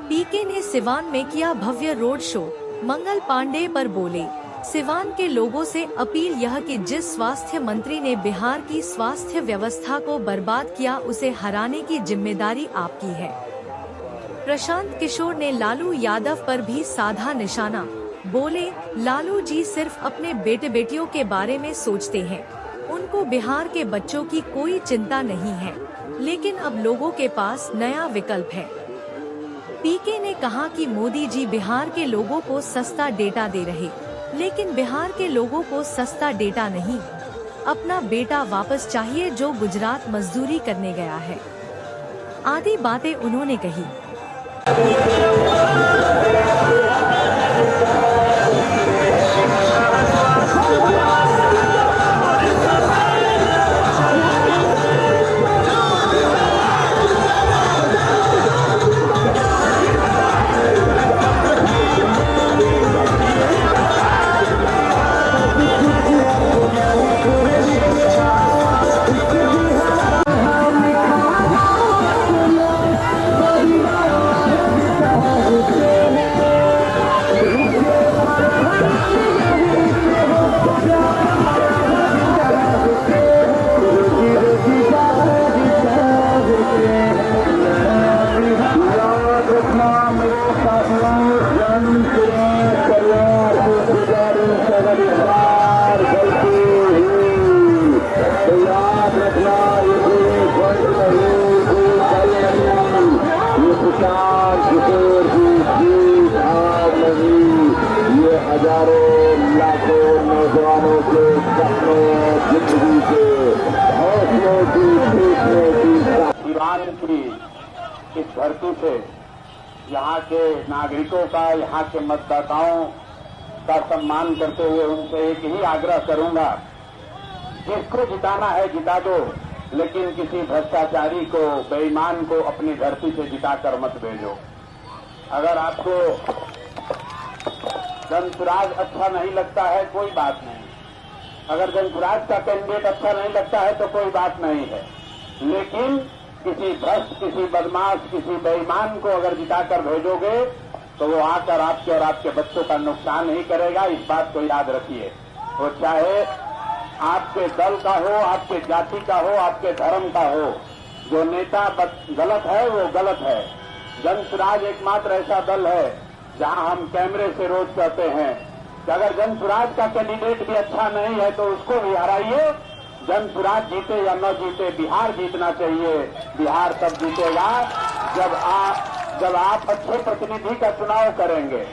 पीके ने सिवान में किया भव्य रोड शो, मंगल पांडे पर बोले, सिवान के लोगों से अपील यह कि जिस स्वास्थ्य मंत्री ने बिहार की स्वास्थ्य व्यवस्था को बर्बाद किया उसे हराने की जिम्मेदारी आपकी है। प्रशांत किशोर ने लालू यादव पर भी साधा निशाना, बोले, लालू जी सिर्फ अपने बेटे बेटियों के बारे में सोचते हैं, उनको बिहार के बच्चों की कोई चिंता नहीं है, लेकिन अब लोगों के पास नया विकल्प है। पीके ने कहा कि मोदी जी बिहार के लोगों को सस्ता डेटा दे रहे, लेकिन बिहार के लोगों को सस्ता डेटा नहीं, अपना बेटा वापस चाहिए जो गुजरात मजदूरी करने गया है, आदि बातें उन्होंने कही। हजारों लाखों नौजवानों के सपनों जिंदगी के हौसलों की सिवान की इस धरती से यहाँ के नागरिकों का, यहाँ के मतदाताओं का सम्मान करते हुए उनसे एक ही आग्रह करूंगा, जिसको जिताना है जिता दो, लेकिन किसी भ्रष्टाचारी को, बेईमान को अपनी धरती से जिताकर मत भेजो। अगर आपको जनसुराज अच्छा नहीं लगता है कोई बात नहीं, अगर जनसुराज का कैंडिडेट अच्छा नहीं लगता है तो कोई बात नहीं है, लेकिन किसी भ्रष्ट, किसी बदमाश, किसी बेईमान को अगर जिताकर भेजोगे तो वो आकर आपके और आपके बच्चों का नुकसान ही करेगा। इस बात को याद रखिए। वो चाहे आपके दल का हो, आपके जाति का हो, आपके धर्म का हो, जो नेता गलत है वो गलत है। जनसुराज एकमात्र ऐसा दल है जहां हम कैमरे से रोज कहते हैं कि अगर जनसुराज का कैंडिडेट भी अच्छा नहीं है तो उसको भी हराइए। जनसुराज जीते या न जीते, बिहार जीतना चाहिए। बिहार तब जीतेगा जब आप अच्छे प्रतिनिधि का चुनाव करेंगे।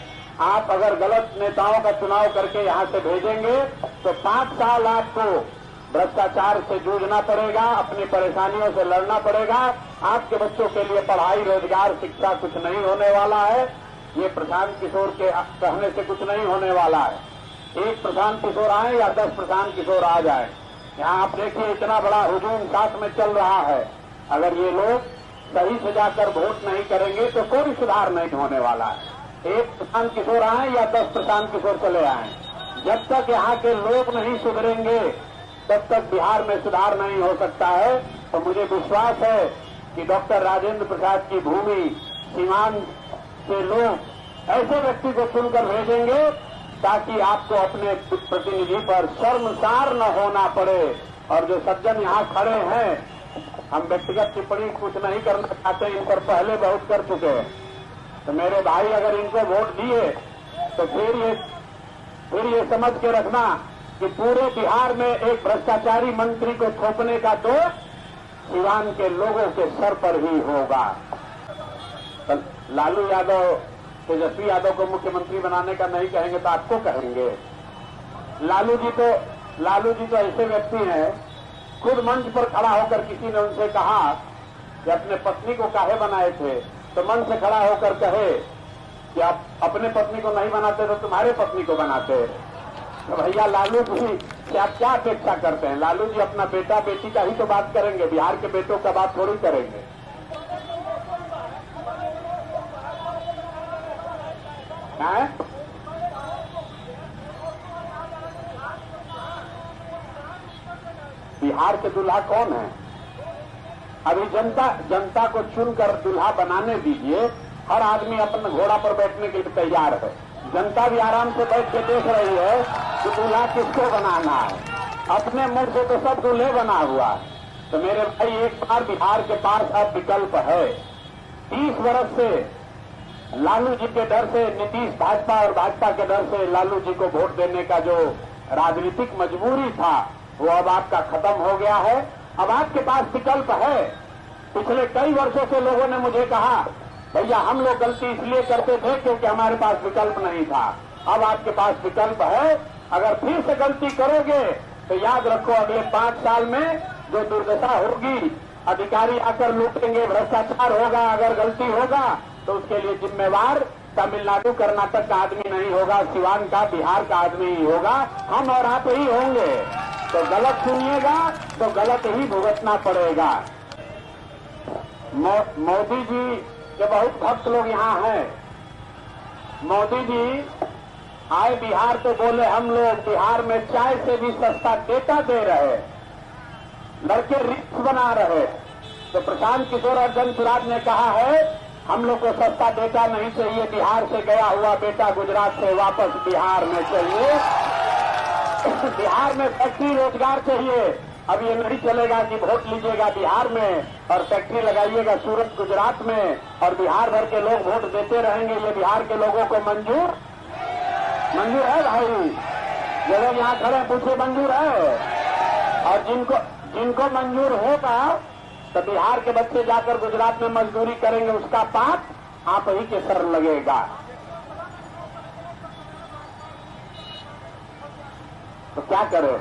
आप अगर गलत नेताओं का चुनाव करके यहां से भेजेंगे तो 5 साल आपको भ्रष्टाचार से जूझना पड़ेगा, अपनी परेशानियों से लड़ना पड़ेगा। आपके बच्चों के लिए पढ़ाई, रोजगार, शिक्षा कुछ नहीं होने वाला है। ये प्रशांत किशोर के कहने से कुछ नहीं होने वाला है। एक प्रशांत किशोर आए या 10 प्रशांत किशोर आ जाए, यहाँ आप देखिए इतना बड़ा हुजूम साथ में चल रहा है। अगर ये लोग सही से जाकर वोट नहीं करेंगे तो कोई सुधार नहीं होने वाला है। एक प्रशांत किशोर आए या 10 प्रशांत किशोर चले आए, जब तक यहाँ के लोग नहीं सुधरेंगे तब तक बिहार में सुधार नहीं हो सकता है। तो मुझे विश्वास है कि डॉक्टर राजेंद्र प्रसाद की भूमि सीवान से लोग ऐसे व्यक्ति को चुनकर भेजेंगे ताकि आपको अपने प्रतिनिधि पर शर्मसार न होना पड़े। और जो सज्जन यहाँ खड़े हैं, हम व्यक्तिगत टिप्पणी कुछ नहीं करना चाहते, इन पर पहले बहुत कर चुके हैं। तो मेरे भाई अगर इनको वोट दिए तो फिर ये समझ के रखना कि पूरे बिहार में एक भ्रष्टाचारी मंत्री को थोपने का दोष सिवान के लोगों के सर पर ही होगा। लालू यादव, तेजस्वी यादव को मुख्यमंत्री बनाने का नहीं कहेंगे तो आपको कहेंगे। लालू जी तो ऐसे व्यक्ति हैं, खुद मंच पर खड़ा होकर किसी ने उनसे कहा कि अपने पत्नी को काहे बनाए थे, तो मंच से खड़ा होकर कहे कि आप अपने पत्नी को नहीं बनाते तो तुम्हारे पत्नी को बनाते। तो भैया लालू जी से आप क्या अपेक्षा करते हैं? लालू जी अपना बेटा बेटी का ही तो बात करेंगे, बिहार के बेटों का बात थोड़ी करेंगे। बिहार के दूल्हा कौन है? अभी जनता को चुनकर दूल्हा बनाने दीजिए, हर आदमी अपने घोड़ा पर बैठने के लिए तैयार है। जनता भी आराम से बैठ के देख रही है कि दूल्हा किसको बनाना है। अपने मुंह से तो सब दूल्हे बना हुआ है। तो मेरे भाई, एक बार बिहार के पास अब विकल्प है। 30 वर्ष से लालू जी के डर से नीतीश भाजपा और भाजपा के डर से लालू जी को वोट देने का जो राजनीतिक मजबूरी था वो अब आपका खत्म हो गया है। अब आपके पास विकल्प है। पिछले कई वर्षों से लोगों ने मुझे कहा, भैया हम लोग गलती इसलिए करते थे क्योंकि हमारे पास विकल्प नहीं था। अब आपके पास विकल्प है। अगर फिर से गलती करोगे तो याद रखो, अगले 5 साल में जो दुर्दशा होगी, अधिकारी आकर लूटेंगे, भ्रष्टाचार होगा। अगर गलती होगा तो उसके लिए जिम्मेवार तमिलनाडु कर्नाटक का आदमी नहीं होगा, सिवान का, बिहार का आदमी ही होगा, हम और आप ही होंगे। तो गलत सुनिएगा तो गलत ही भुगतना पड़ेगा। मोदी जी के बहुत भक्त लोग यहाँ हैं। मोदी जी आए बिहार तो बोले हम लोग बिहार में चाय से भी सस्ता डेटा दे रहे, लड़के रिक्स बना रहे। तो प्रशांत किशोर और जनसुराज ने कहा है हम लोग को सस्ता डेटा नहीं चाहिए, बिहार से गया हुआ बेटा गुजरात से वापस बिहार में चाहिए। बिहार में फैक्ट्री रोजगार चाहिए। अब ये नहीं चलेगा कि वोट लीजिएगा बिहार में और फैक्ट्री लगाइएगा सूरत गुजरात में और बिहार भर के लोग वोट देते रहेंगे। ये बिहार के लोगों को मंजूर है भाई? जो लोग यहाँ खड़े पूछे मंजूर है? और जिनको मंजूर होगा तो बिहार के बच्चे जाकर गुजरात में मजदूरी करेंगे, उसका पाप आप ही के सर लगेगा। तो क्या करें?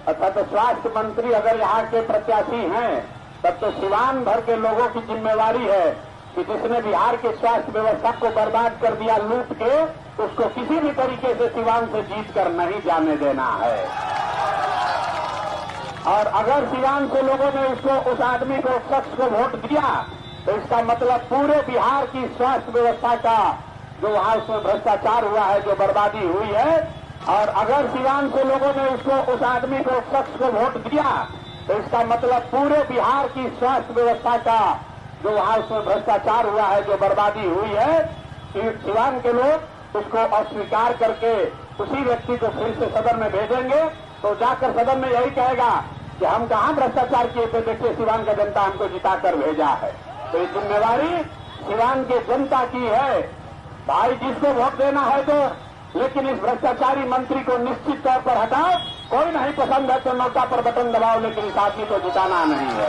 अच्छा, तो स्वास्थ्य मंत्री अगर यहाँ के प्रत्याशी हैं तब तो सिवान भर के लोगों की जिम्मेवारी है कि जिसने बिहार के स्वास्थ्य व्यवस्था को बर्बाद कर दिया लूट के, उसको किसी भी तरीके से सिवान से जीत कर नहीं जाने देना है। और अगर सिवान से लोगों ने उस आदमी को, उस शख्स को वोट दिया तो इसका मतलब पूरे बिहार की स्वास्थ्य व्यवस्था का जो वहां उसमें भ्रष्टाचार हुआ है, जो बर्बादी हुई है। और अगर सिवान से लोगों ने उस आदमी को, उस शख्स को वोट दिया तो इसका मतलब पूरे बिहार की स्वास्थ्य व्यवस्था का जो वहां उसमें भ्रष्टाचार हुआ है, जो बर्बादी हुई है, सिवान के लोग उसको अस्वीकार करके उसी व्यक्ति को फिर से सदन में भेजेंगे। तो जाकर सदन में यही कहेगा कि हम कहां भ्रष्टाचार किए थे, देखिए सिवान का जनता हमको जिताकर भेजा है। तो ये जिम्मेवारी सिवान के जनता की है। भाई, जिसको वोट देना है तो, लेकिन इस भ्रष्टाचारी मंत्री को निश्चित तौर पर हटाओ। कोई नहीं पसंद है तो नोटा पर बटन दबाओ, लेकिन इस आदमी को जिताना नहीं है।